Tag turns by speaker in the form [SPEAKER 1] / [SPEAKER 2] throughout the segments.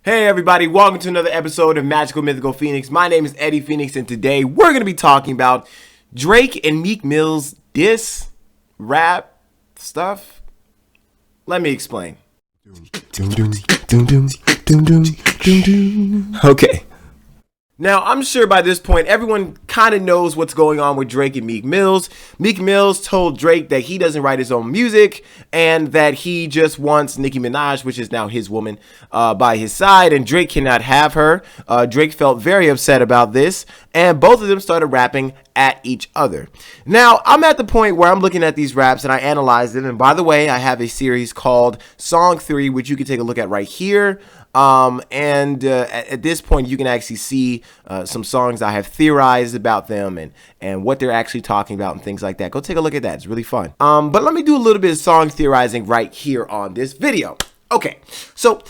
[SPEAKER 1] Hey everybody, welcome to another episode of Magical Mythical Phoenix. My name is Eddie Phoenix and today we're going to be talking about Drake and Meek Mill's diss, rap, stuff. Let me explain. Okay. Now, I'm sure by this point, everyone kind of knows what's going on with Drake and Meek Mills. Meek Mills told Drake that he doesn't write his own music and that he just wants Nicki Minaj, which is now his woman, by his side, and Drake cannot have her. Drake felt very upset about this, and both of them started rapping at each other. Now, I'm at the point where I'm looking at these raps and I analyze them, and by the way, I have a series called Song Theory, which you can take a look at right here. At this point, you can actually see some songs I have theorized about them and what they're actually talking about and things like that. Go take a look at that. It's really fun. But let me do a little bit of song theorizing right here on this video. Okay, so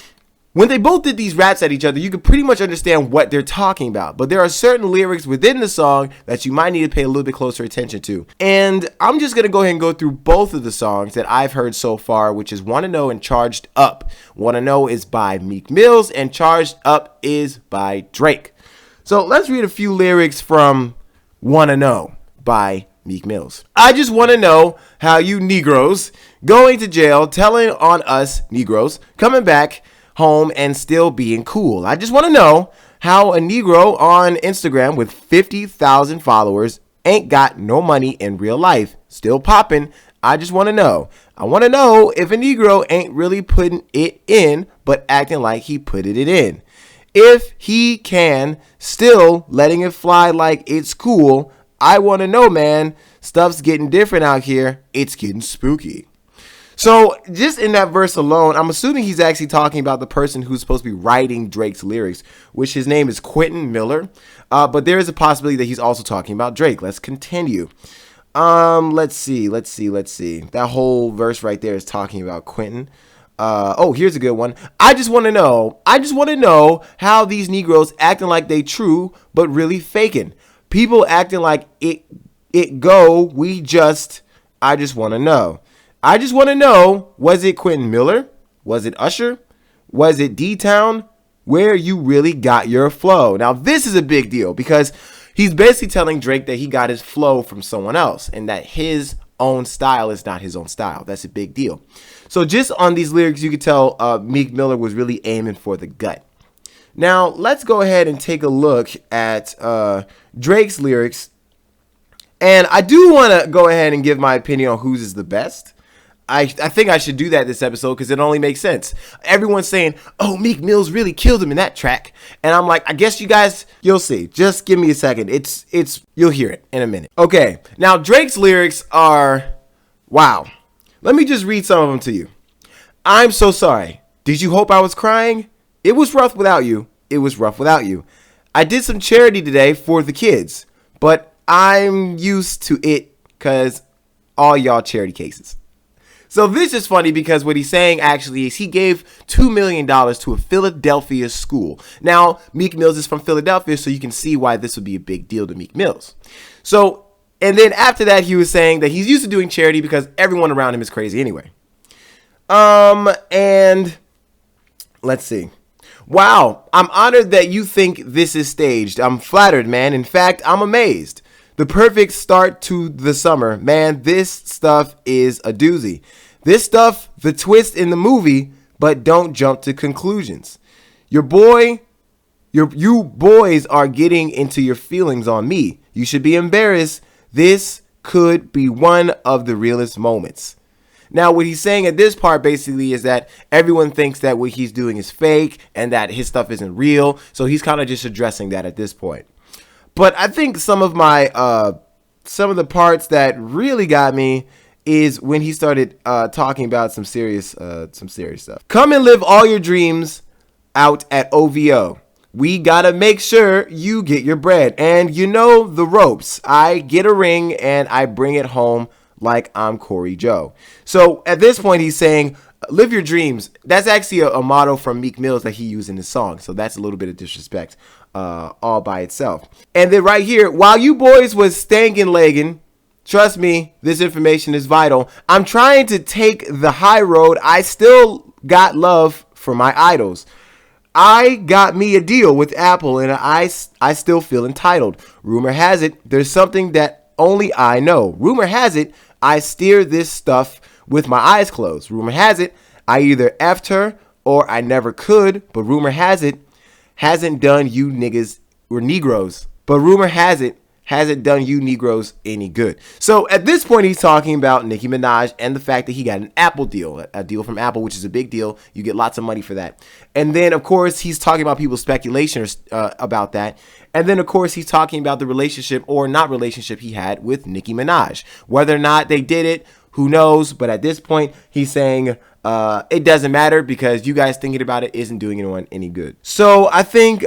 [SPEAKER 1] when they both did these raps at each other, you can pretty much understand what they're talking about. But there are certain lyrics within the song that you might need to pay a little bit closer attention to. And I'm just going to go ahead and go through both of the songs that I've heard so far, which is Wanna Know and Charged Up. Wanna Know is by Meek Mills and Charged Up is by Drake. So let's read a few lyrics from Wanna Know by Meek Mills. I just want to know how you Negroes going to jail, telling on us Negroes, coming back home and still being cool. I just want to know how a Negro on Instagram with 50,000 followers ain't got no money in real life, still popping. I just want to know. I want to know if a Negro ain't really putting it in, but acting like he put it in. If he can, still letting it fly like it's cool. I want to know, man. Stuff's getting different out here. It's getting spooky. So just in that verse alone, I'm assuming he's actually talking about the person who's supposed to be writing Drake's lyrics, which his name is Quentin Miller. But there is a possibility that he's also talking about Drake. Let's continue. Let's see. That whole verse right there is talking about Quentin. Here's a good one. I just want to know how these Negroes acting like they true, but really faking. People acting like it go. I just want to know. I just want to know, was it Quentin Miller? Was it Usher? Was it D-Town? Where you really got your flow? Now, this is a big deal because he's basically telling Drake that he got his flow from someone else and that his own style is not his own style. That's a big deal. So just on these lyrics, you could tell Meek Miller was really aiming for the gut. Now, let's go ahead and take a look at Drake's lyrics. And I do want to go ahead and give my opinion on whose is the best. I think I should do that this episode because it only makes sense. Everyone's saying, oh, Meek Mills really killed him in that track. And I'm like, I guess you guys, you'll see. Just give me a second. You'll hear it in a minute. Okay, now Drake's lyrics are, wow. Let me just read some of them to you. I'm so sorry. Did you hope I was crying? It was rough without you. It was rough without you. I did some charity today for the kids, but I'm used to it because all y'all charity cases. So this is funny because what he's saying actually is he gave $2 million to a Philadelphia school. Now, Meek Mills is from Philadelphia, so you can see why this would be a big deal to Meek Mills. So, and then after that, he was saying that he's used to doing charity because everyone around him is crazy anyway. And let's see. Wow, I'm honored that you think this is staged. I'm flattered, man. In fact, I'm amazed. The perfect start to the summer. Man, this stuff is a doozy. This stuff, the twist in the movie, but don't jump to conclusions. You boys are getting into your feelings on me. You should be embarrassed. This could be one of the realest moments. Now, what he's saying at this part basically is that everyone thinks that what he's doing is fake and that his stuff isn't real. So he's kind of just addressing that at this point. But I think some of the parts that really got me is when he started talking about some serious stuff. Come and live all your dreams out at OVO. We gotta make sure you get your bread. And you know the ropes. I get a ring and I bring it home like I'm Corey Joe. So at this point, he's saying, live your dreams. That's actually a motto from Meek Mills that he used in his song. So that's a little bit of disrespect all by itself. And then right here, while you boys was stankin' legging, trust me, this information is vital. I'm trying to take the high road. I still got love for my idols. I got me a deal with Apple and I still feel entitled. Rumor has it there's something that only I know. Rumor has it I steer this stuff with my eyes closed. Rumor has it I either effed her or I never could, but rumor has it hasn't done you niggas or Negroes. But rumor has it hasn't done you Negroes any good. So at this point, he's talking about Nicki Minaj and the fact that he got an Apple deal, a deal from Apple, which is a big deal. You get lots of money for that. And then, of course, he's talking about people's speculation about that. And then, of course, he's talking about the relationship or not relationship he had with Nicki Minaj. Whether or not they did it, who knows? But at this point, he's saying it doesn't matter because you guys thinking about it isn't doing anyone any good. So I think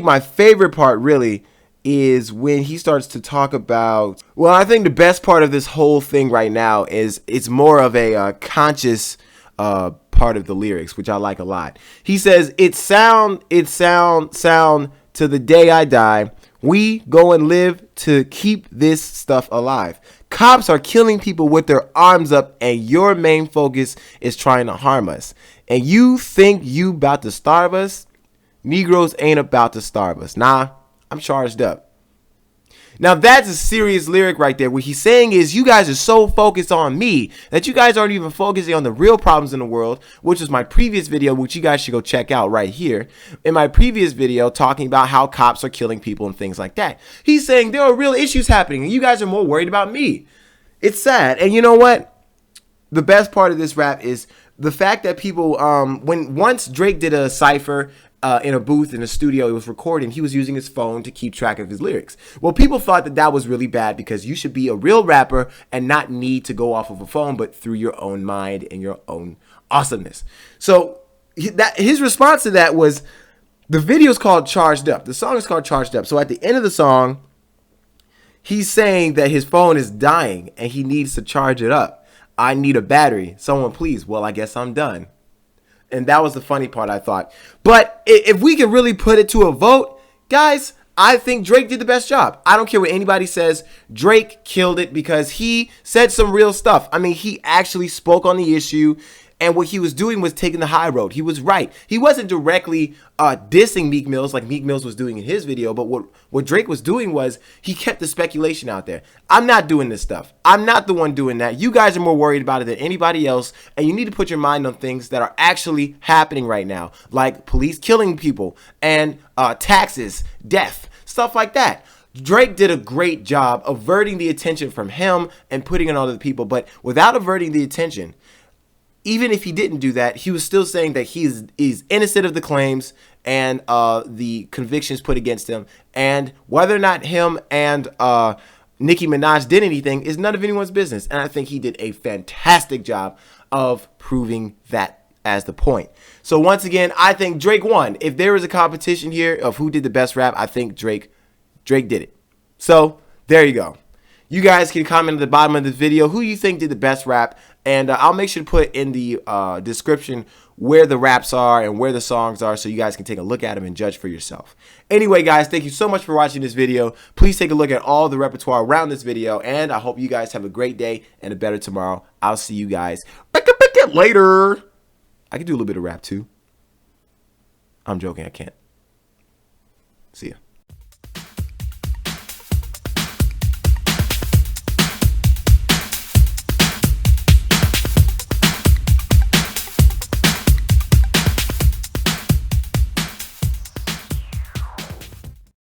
[SPEAKER 1] my favorite part really is when he starts to talk about, well, I think the best part of this whole thing right now is it's more of a conscious part of the lyrics, which I like a lot. He says, it sound to the day I die. We go and live to keep this stuff alive. Cops are killing people with their arms up and your main focus is trying to harm us. And you think you about to starve us? Negroes ain't about to starve us. Nah, I'm charged up. Now that's a serious lyric right there. What he's saying is you guys are so focused on me that you guys aren't even focusing on the real problems in the world, which was my previous video, which you guys should go check out right here. In my previous video talking about how cops are killing people and things like that. He's saying there are real issues happening and you guys are more worried about me. It's sad. And you know what? The best part of this rap is the fact that people, once Drake did a cypher in a booth in a studio, it was recording, he was using his phone to keep track of his lyrics. Well, people thought that that was really bad because you should be a real rapper and not need to go off of a phone, but through your own mind and your own awesomeness. So his response to that was, the video is called Charged Up. The song is called Charged Up. So at the end of the song, he's saying that his phone is dying and he needs to charge it up. I need a battery. Someone please. Well, I guess I'm done. And that was the funny part, I thought. But if we can really put it to a vote, guys, I think Drake did the best job. I don't care what anybody says. Drake killed it because he said some real stuff. I mean, he actually spoke on the issue. And what he was doing was taking the high road. He was right. He wasn't directly dissing Meek Mills like Meek Mills was doing in his video. But what Drake was doing was he kept the speculation out there. I'm not doing this stuff. I'm not the one doing that. You guys are more worried about it than anybody else. And you need to put your mind on things that are actually happening right now. Like police killing people and taxes, death, stuff like that. Drake did a great job averting the attention from him and putting it on other people. But without averting the attention, even if he didn't do that, he was still saying that he's innocent of the claims and the convictions put against him. And whether or not him and Nicki Minaj did anything is none of anyone's business. And I think he did a fantastic job of proving that as the point. So once again, I think Drake won. If there is a competition here of who did the best rap, I think Drake did it. So there you go. You guys can comment at the bottom of this video who you think did the best rap. And I'll make sure to put in the description where the raps are and where the songs are so you guys can take a look at them and judge for yourself. Anyway, guys, thank you so much for watching this video. Please take a look at all the repertoire around this video. And I hope you guys have a great day and a better tomorrow. I'll see you guys later. I can do a little bit of rap too. I'm joking. I can't. See ya.